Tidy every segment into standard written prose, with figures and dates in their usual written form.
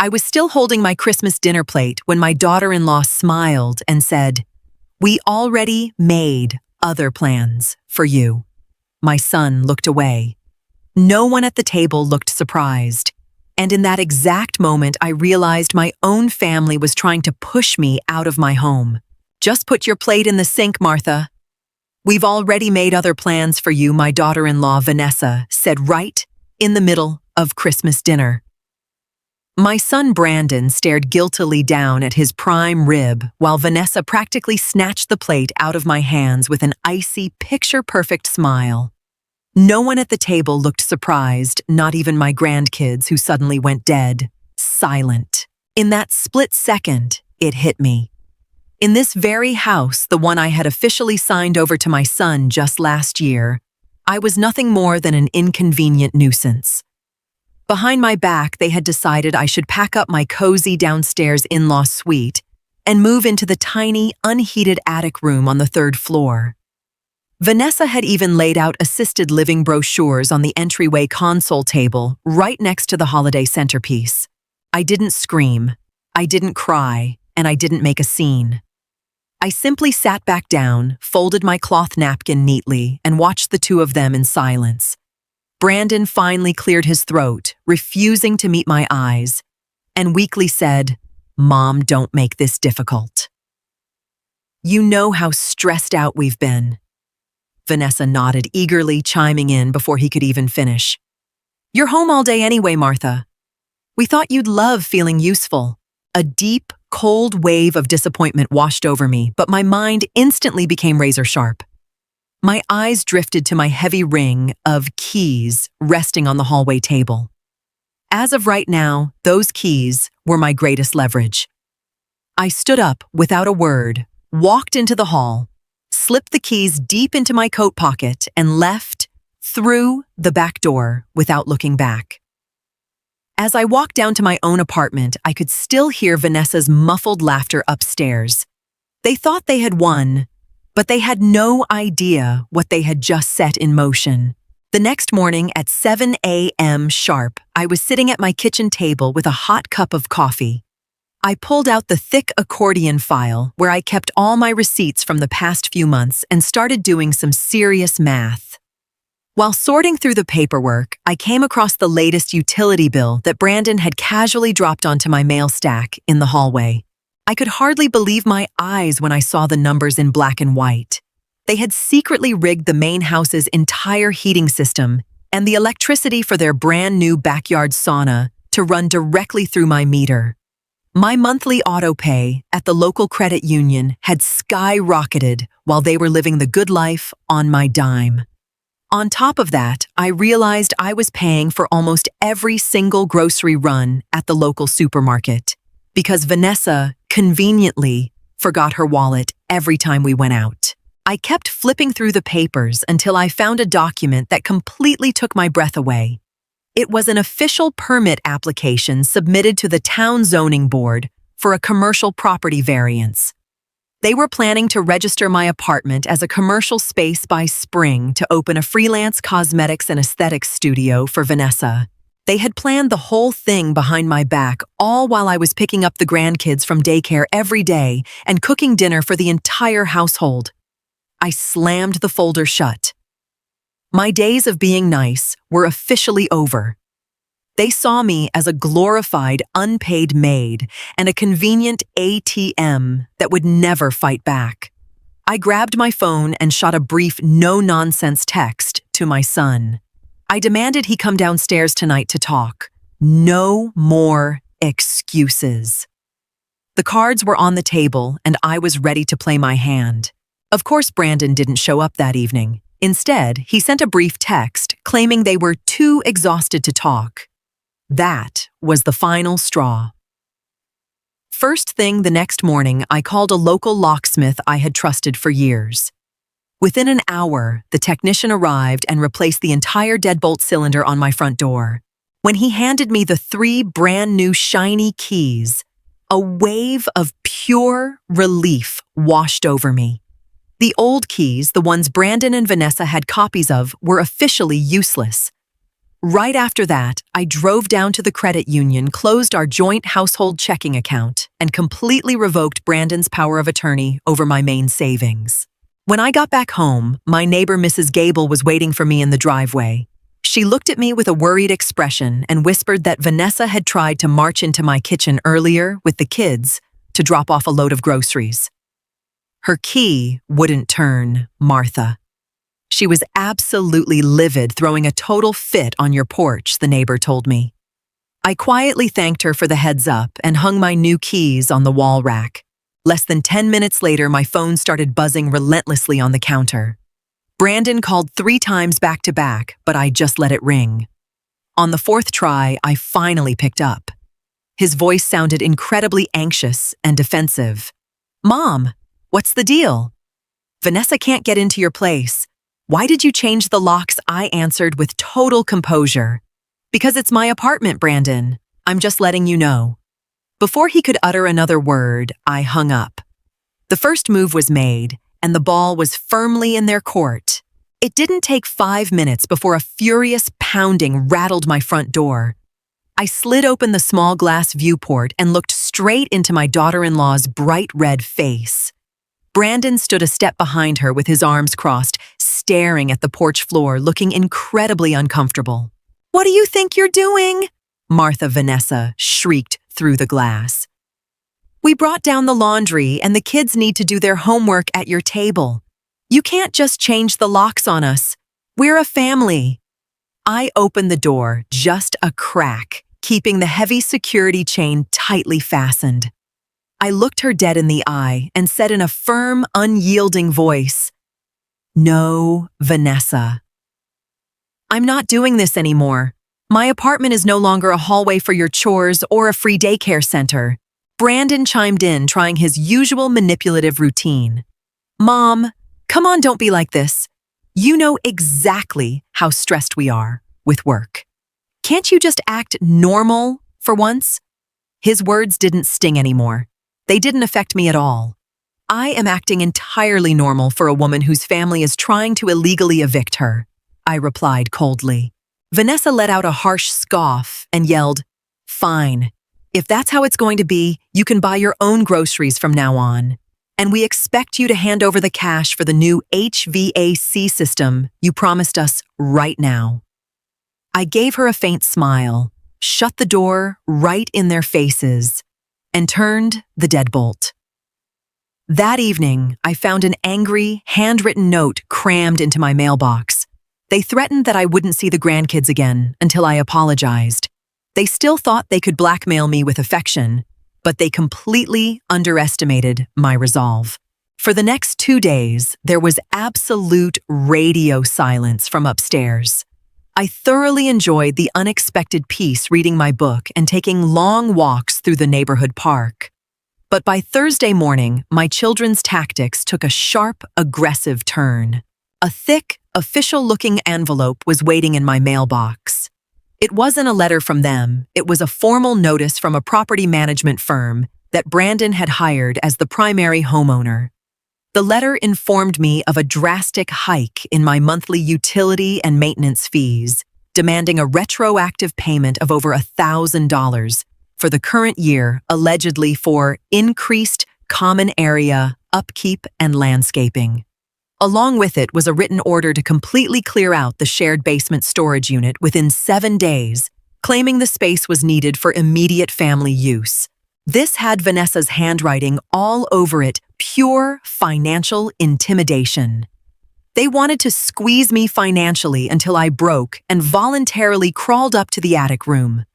I was still holding my Christmas dinner plate when my daughter-in-law smiled and said, "We already made other plans for you." My son looked away. No one at the table looked surprised. And in that exact moment, I realized my own family was trying to push me out of my home. "Just put your plate in the sink, Martha." "We've already made other plans for you," my daughter-in-law, Vanessa, said right in the middle of Christmas dinner. My son Brandon stared guiltily down at his prime rib while Vanessa practically snatched the plate out of my hands with an icy, picture-perfect smile. No one at the table looked surprised, not even my grandkids who suddenly went dead, silent. In that split second, it hit me. In this very house, the one I had officially signed over to my son just last year, I was nothing more than an inconvenient nuisance. Behind my back, they had decided I should pack up my cozy downstairs in-law suite and move into the tiny, unheated attic room on the third floor. Vanessa had even laid out assisted living brochures on the entryway console table right next to the holiday centerpiece. I didn't scream, I didn't cry, and I didn't make a scene. I simply sat back down, folded my cloth napkin neatly, and watched the two of them in silence. Brandon finally cleared his throat, refusing to meet my eyes, and weakly said, "Mom, don't make this difficult. You know how stressed out we've been." Vanessa nodded eagerly, chiming in before he could even finish. "You're home all day anyway, Martha. We thought you'd love feeling useful." A deep, cold wave of disappointment washed over me, but my mind instantly became razor sharp. My eyes drifted to my heavy ring of keys resting on the hallway table. As of right now, those keys were my greatest leverage. I stood up without a word, walked into the hall, slipped the keys deep into my coat pocket, and left through the back door without looking back. As I walked down to my own apartment, I could still hear Vanessa's muffled laughter upstairs. They thought they had won, but they had no idea what they had just set in motion. The next morning at 7 a.m. sharp, I was sitting at my kitchen table with a hot cup of coffee. I pulled out the thick accordion file where I kept all my receipts from the past few months and started doing some serious math. While sorting through the paperwork, I came across the latest utility bill that Brandon had casually dropped onto my mail stack in the hallway. I could hardly believe my eyes when I saw the numbers in black and white. They had secretly rigged the main house's entire heating system and the electricity for their brand new backyard sauna to run directly through my meter. My monthly auto pay at the local credit union had skyrocketed while they were living the good life on my dime. On top of that, I realized I was paying for almost every single grocery run at the local supermarket because Vanessa conveniently forgot her wallet every time we went out. I kept flipping through the papers until I found a document that completely took my breath away. It was an official permit application submitted to the town zoning board for a commercial property variance. They were planning to register my apartment as a commercial space by spring to open a freelance cosmetics and aesthetics studio for Vanessa. They had planned the whole thing behind my back, all while I was picking up the grandkids from daycare every day and cooking dinner for the entire household. I slammed the folder shut. My days of being nice were officially over. They saw me as a glorified, unpaid maid and a convenient ATM that would never fight back. I grabbed my phone and shot a brief, no-nonsense text to my son. I demanded he come downstairs tonight to talk. No more excuses. The cards were on the table, and I was ready to play my hand. Of course, Brandon didn't show up that evening. Instead, he sent a brief text claiming they were too exhausted to talk. That was the final straw. First thing the next morning, I called a local locksmith I had trusted for years. Within an hour, the technician arrived and replaced the entire deadbolt cylinder on my front door. When he handed me the 3 brand new shiny keys, a wave of pure relief washed over me. The old keys, the ones Brandon and Vanessa had copies of, were officially useless. Right after that, I drove down to the credit union, closed our joint household checking account, and completely revoked Brandon's power of attorney over my main savings. When I got back home, my neighbor Mrs. Gable was waiting for me in the driveway. She looked at me with a worried expression and whispered that Vanessa had tried to march into my kitchen earlier with the kids to drop off a load of groceries. Her key wouldn't turn, Martha. She was absolutely livid, throwing a total fit on your porch, the neighbor told me. I quietly thanked her for the heads up and hung my new keys on the wall rack. Less than 10 minutes later, my phone started buzzing relentlessly on the counter. Brandon called 3 times back to back, but I just let it ring. On the 4th try, I finally picked up. His voice sounded incredibly anxious and defensive. "Mom, what's the deal? Vanessa can't get into your place. Why did you change the locks?" I answered with total composure. "Because it's my apartment, Brandon. I'm just letting you know." Before he could utter another word, I hung up. The first move was made, and the ball was firmly in their court. It didn't take 5 minutes before a furious pounding rattled my front door. I slid open the small glass viewport and looked straight into my daughter-in-law's bright red face. Brandon stood a step behind her with his arms crossed, staring at the porch floor, looking incredibly uncomfortable. "What do you think you're doing?" Martha Vanessa shrieked through the glass. "We brought down the laundry and the kids need to do their homework at your table. You can't just change the locks on us. We're a family." I opened the door just a crack, keeping the heavy security chain tightly fastened. I looked her dead in the eye and said in a firm, unyielding voice, "No, Vanessa. I'm not doing this anymore. My apartment is no longer a hallway for your chores or a free daycare center." Brandon chimed in, trying his usual manipulative routine. "Mom, come on, don't be like this. You know exactly how stressed we are with work. Can't you just act normal for once?" His words didn't sting anymore. They didn't affect me at all. I am acting entirely normal for a woman whose family is trying to illegally evict her, I replied coldly. Vanessa let out a harsh scoff and yelled, "Fine. If that's how it's going to be, you can buy your own groceries from now on. And we expect you to hand over the cash for the new HVAC system you promised us right now." I gave her a faint smile, shut the door right in their faces, and turned the deadbolt. That evening, I found an angry, handwritten note crammed into my mailbox. They threatened that I wouldn't see the grandkids again until I apologized. They still thought they could blackmail me with affection, but they completely underestimated my resolve. For the next 2 days, there was absolute radio silence from upstairs. I thoroughly enjoyed the unexpected peace reading my book and taking long walks through the neighborhood park. But by Thursday morning, my children's tactics took a sharp, aggressive turn. A thick, official-looking envelope was waiting in my mailbox. It wasn't a letter from them, it was a formal notice from a property management firm that Brandon had hired as the primary homeowner. The letter informed me of a drastic hike in my monthly utility and maintenance fees, demanding a retroactive payment of over $1,000 for the current year, allegedly for increased common area, upkeep, and landscaping. Along with it was a written order to completely clear out the shared basement storage unit within 7 days, claiming the space was needed for immediate family use. This had Vanessa's handwriting all over it, pure financial intimidation. They wanted to squeeze me financially until I broke and voluntarily crawled up to the attic room.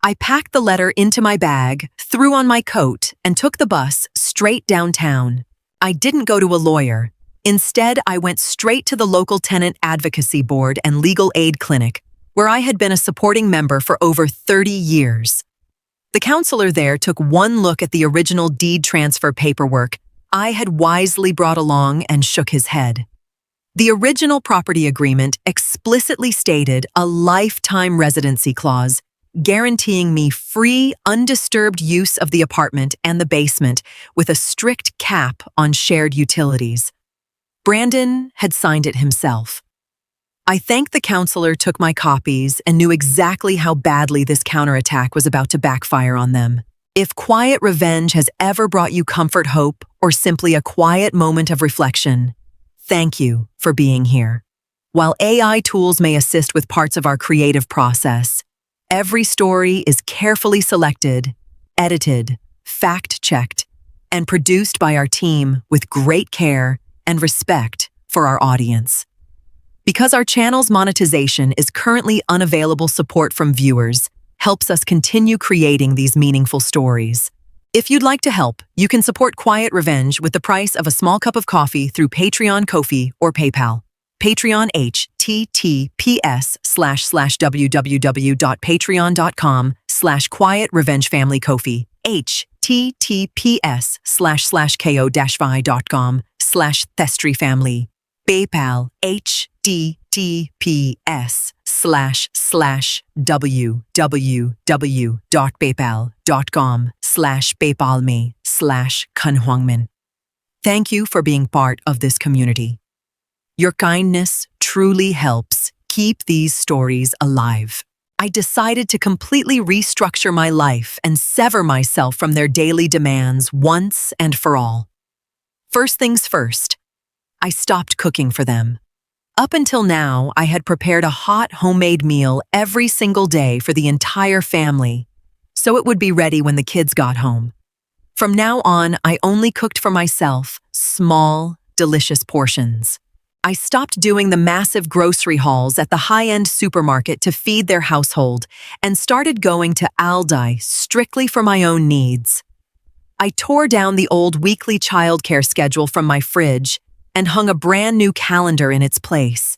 I packed the letter into my bag, threw on my coat, and took the bus straight downtown. I didn't go to a lawyer. Instead, I went straight to the local tenant advocacy board and legal aid clinic, where I had been a supporting member for over 30 years. The counselor there took one look at the original deed transfer paperwork I had wisely brought along and shook his head. The original property agreement explicitly stated a lifetime residency clause, guaranteeing me free, undisturbed use of the apartment and the basement with a strict cap on shared utilities. Brandon had signed it himself. I thank the counselor took my copies and knew exactly how badly this counterattack was about to backfire on them. If quiet revenge has ever brought you comfort, hope, or simply a quiet moment of reflection, thank you for being here. While AI tools may assist with parts of our creative process, every story is carefully selected, edited, fact-checked, and produced by our team with great care and respect for our audience. Because our channel's monetization is currently unavailable, support from viewers helps us continue creating these meaningful stories. If you'd like to help, you can support Quiet Revenge with the price of a small cup of coffee through Patreon, Ko-fi, or PayPal. Patreon https://www.patreon.com/Quiet Revenge Family Ko-fi https://ko-fi.com/Thestry Family PayPal https://www.paypal.com/paypalme/Kunhuangmin. Thank you for being part of this community. Your kindness truly helps keep these stories alive. I decided to completely restructure my life and sever myself from their daily demands once and for all. First things first, I stopped cooking for them. Up until now, I had prepared a hot homemade meal every single day for the entire family, so it would be ready when the kids got home. From now on, I only cooked for myself, small, delicious portions. I stopped doing the massive grocery hauls at the high-end supermarket to feed their household and started going to Aldi strictly for my own needs. I tore down the old weekly childcare schedule from my fridge and hung a brand new calendar in its place.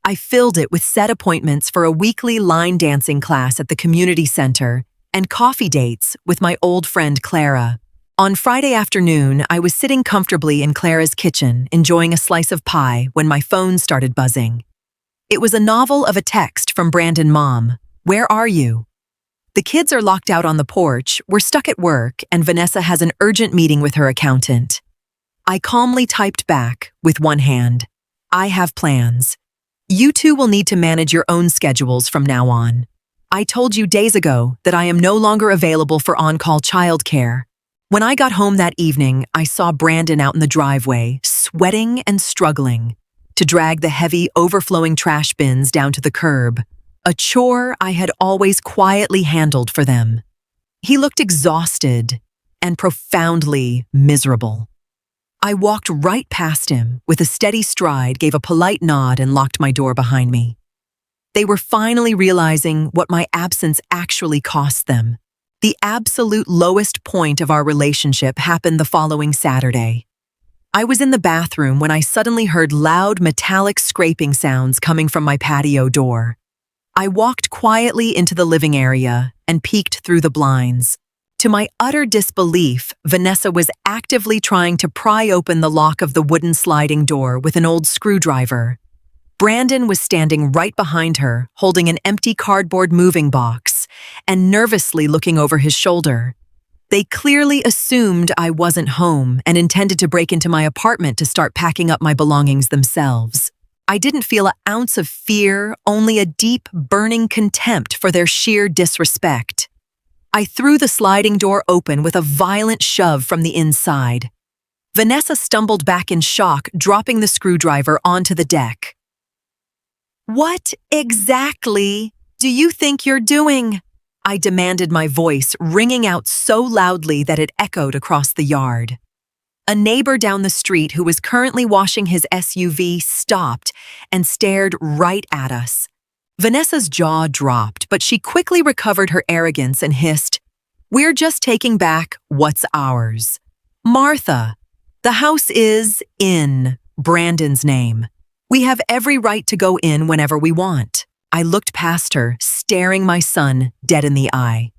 I filled it with set appointments for a weekly line dancing class at the community center and coffee dates with my old friend Clara. On Friday afternoon, I was sitting comfortably in Clara's kitchen, enjoying a slice of pie when my phone started buzzing. It was a novel of a text from Brandon Mom. Where are you? The kids are locked out on the porch, we're stuck at work, and Vanessa has an urgent meeting with her accountant. I calmly typed back with one hand. I have plans. You two will need to manage your own schedules from now on. I told you days ago that I am no longer available for on-call childcare. When I got home that evening, I saw Brandon out in the driveway, sweating and struggling to drag the heavy, overflowing trash bins down to the curb, a chore I had always quietly handled for them. He looked exhausted and profoundly miserable. I walked right past him with a steady stride, gave a polite nod, and locked my door behind me. They were finally realizing what my absence actually cost them. The absolute lowest point of our relationship happened the following Saturday. I was in the bathroom when I suddenly heard loud metallic scraping sounds coming from my patio door. I walked quietly into the living area and peeked through the blinds. To my utter disbelief, Vanessa was actively trying to pry open the lock of the wooden sliding door with an old screwdriver. Brandon was standing right behind her, holding an empty cardboard moving box and nervously looking over his shoulder. They clearly assumed I wasn't home and intended to break into my apartment to start packing up my belongings themselves. I didn't feel an ounce of fear, only a deep, burning contempt for their sheer disrespect. I threw the sliding door open with a violent shove from the inside. Vanessa stumbled back in shock, dropping the screwdriver onto the deck. "What exactly do you think you're doing?" I demanded, my voice ringing out so loudly that it echoed across the yard. A neighbor down the street who was currently washing his SUV stopped and stared right at us. Vanessa's jaw dropped, but she quickly recovered her arrogance and hissed, "We're just taking back what's ours. Martha, the house is in Brandon's name. We have every right to go in whenever we want." I looked past her, staring my son dead in the eye.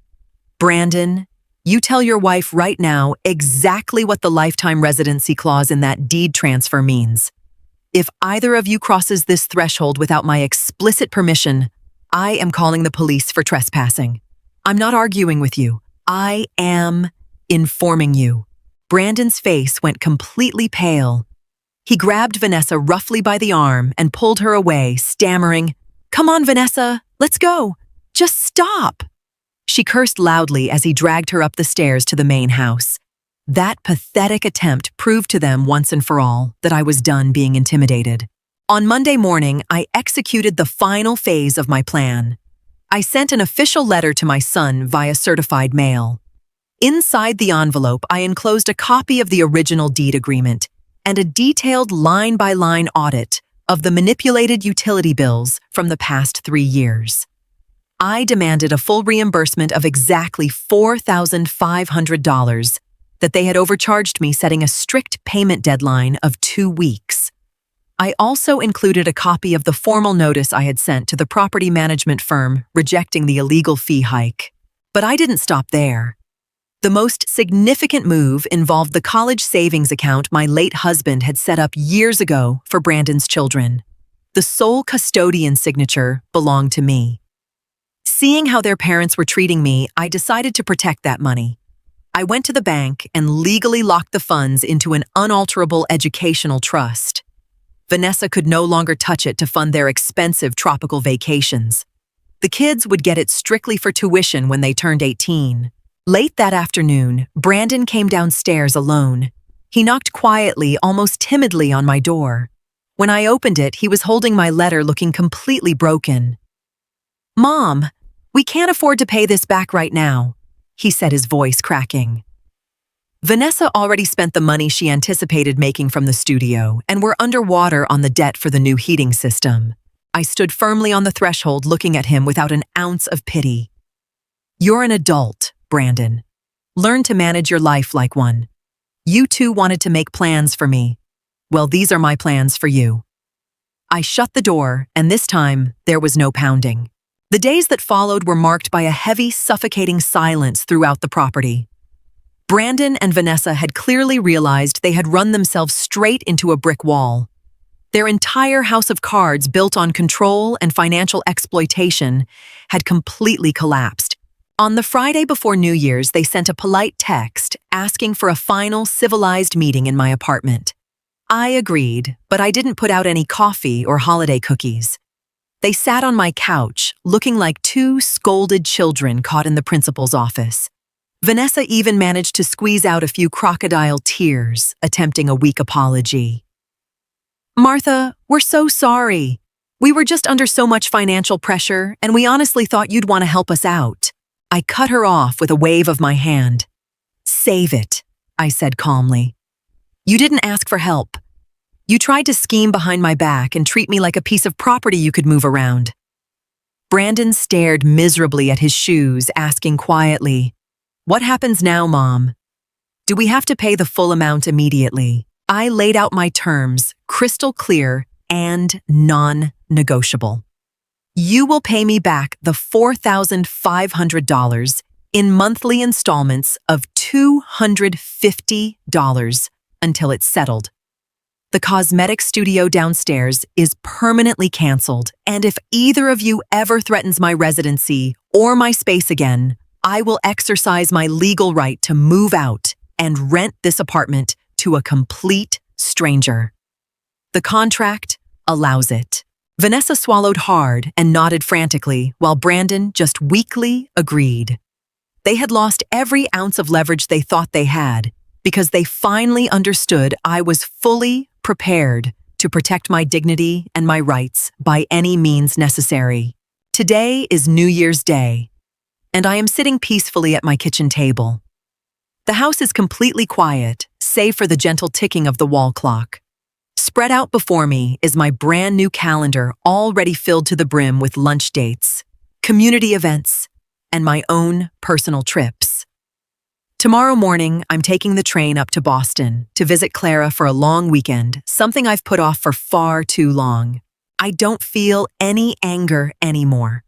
"Brandon, you tell your wife right now exactly what the lifetime residency clause in that deed transfer means. If either of you crosses this threshold without my explicit permission, I am calling the police for trespassing. I'm not arguing with you. I am informing you." Brandon's face went completely pale. He grabbed Vanessa roughly by the arm and pulled her away, stammering, "Come on, Vanessa, let's go. Just stop." She cursed loudly as he dragged her up the stairs to the main house. That pathetic attempt proved to them once and for all that I was done being intimidated. On Monday morning, I executed the final phase of my plan. I sent an official letter to my son via certified mail. Inside the envelope, I enclosed a copy of the original deed agreement and a detailed line-by-line audit of the manipulated utility bills from the past 3 years. I demanded a full reimbursement of exactly $4,500 that they had overcharged me, setting a strict payment deadline of 2 weeks. I also included a copy of the formal notice I had sent to the property management firm rejecting the illegal fee hike. But I didn't stop there. The most significant move involved the college savings account my late husband had set up years ago for Brandon's children. The sole custodian signature belonged to me. Seeing how their parents were treating me, I decided to protect that money. I went to the bank and legally locked the funds into an unalterable educational trust. Vanessa could no longer touch it to fund their expensive tropical vacations. The kids would get it strictly for tuition when they turned 18. Late that afternoon, Brandon came downstairs alone. He knocked quietly, almost timidly, on my door. When I opened it, he was holding my letter, looking completely broken. "Mom, we can't afford to pay this back right now," he said, his voice cracking. Vanessa already spent the money she anticipated making from the studio, and we're underwater on the debt for the new heating system. I stood firmly on the threshold, looking at him without an ounce of pity. "You're an adult, Brandon. Learn to manage your life like one. You too wanted to make plans for me. Well, these are my plans for you." I shut the door, and this time there was no pounding. The days that followed were marked by a heavy, suffocating silence throughout the property. Brandon and Vanessa had clearly realized they had run themselves straight into a brick wall. Their entire house of cards, built on control and financial exploitation, had completely collapsed. On the Friday before New Year's, they sent a polite text asking for a final civilized meeting in my apartment. I agreed, but I didn't put out any coffee or holiday cookies. They sat on my couch, looking like 2 scolded children caught in the principal's office. Vanessa even managed to squeeze out a few crocodile tears, attempting a weak apology. "Martha, we're so sorry. We were just under so much financial pressure, and we honestly thought you'd want to help us out." I cut her off with a wave of my hand. "Save it," I said calmly. "You didn't ask for help. You tried to scheme behind my back and treat me like a piece of property you could move around." Brandon stared miserably at his shoes, asking quietly, "What happens now, Mom? Do we have to pay the full amount immediately?" I laid out my terms, crystal clear and non-negotiable. "You will pay me back the $4,500 in monthly installments of $250 until it's settled. The cosmetic studio downstairs is permanently canceled, and if either of you ever threatens my residency or my space again, I will exercise my legal right to move out and rent this apartment to a complete stranger. The contract allows it." Vanessa swallowed hard and nodded frantically, while Brandon just weakly agreed. They had lost every ounce of leverage they thought they had because they finally understood I was fully prepared to protect my dignity and my rights by any means necessary. Today is New Year's Day, and I am sitting peacefully at my kitchen table. The house is completely quiet, save for the gentle ticking of the wall clock. Spread out before me is my brand new calendar, already filled to the brim with lunch dates, community events, and my own personal trips. Tomorrow morning, I'm taking the train up to Boston to visit Clara for a long weekend, something I've put off for far too long. I don't feel any anger anymore.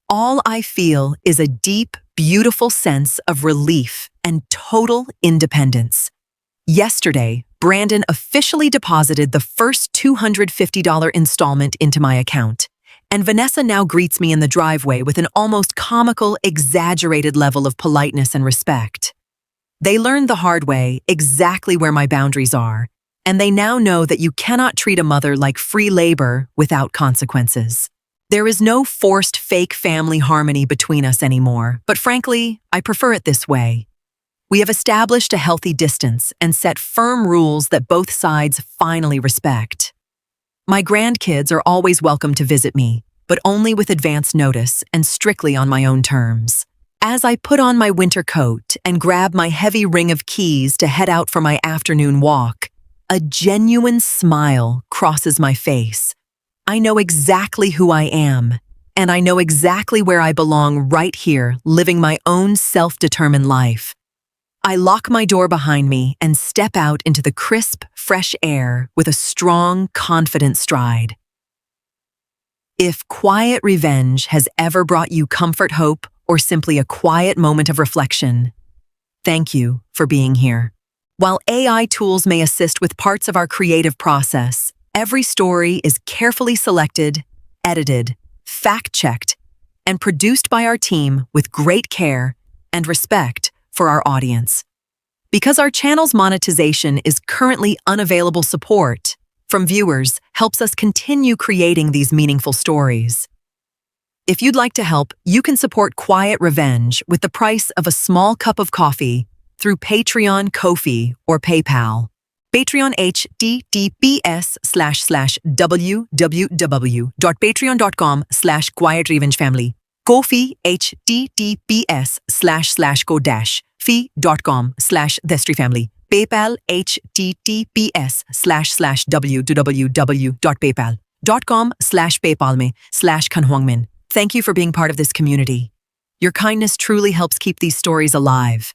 All I feel is a deep, beautiful sense of relief and total independence. Yesterday, Brandon officially deposited the first $250 installment into my account, and Vanessa now greets me in the driveway with an almost comical, exaggerated level of politeness and respect. They learned the hard way exactly where my boundaries are, and they now know that you cannot treat a mother like free labor without consequences. There is no forced fake family harmony between us anymore, but frankly, I prefer it this way. We have established a healthy distance and set firm rules that both sides finally respect. My grandkids are always welcome to visit me, but only with advance notice and strictly on my own terms. As I put on my winter coat and grab my heavy ring of keys to head out for my afternoon walk, a genuine smile crosses my face. I know exactly who I am, and I know exactly where I belong right here, living my own self-determined life. I lock my door behind me and step out into the crisp, fresh air with a strong, confident stride. If quiet revenge has ever brought you comfort, hope, or simply a quiet moment of reflection, thank you for being here. While AI tools may assist with parts of our creative process, every story is carefully selected, edited, fact-checked, and produced by our team with great care and respect for our audience. Because our channel's monetization is currently unavailable, support from viewers helps us continue creating these meaningful stories. If you'd like to help, you can support Quiet Revenge with the price of a small cup of coffee through Patreon, Ko-fi, or PayPal. Patreon https://www.patreon.com/quietrevengeFamily. Ko-fi https://ko-fi.com/thestreefamily. PayPal https://www.paypal.com/paypal में/Khanhuangmin. Thank you for being part of this community. Your kindness truly helps keep these stories alive.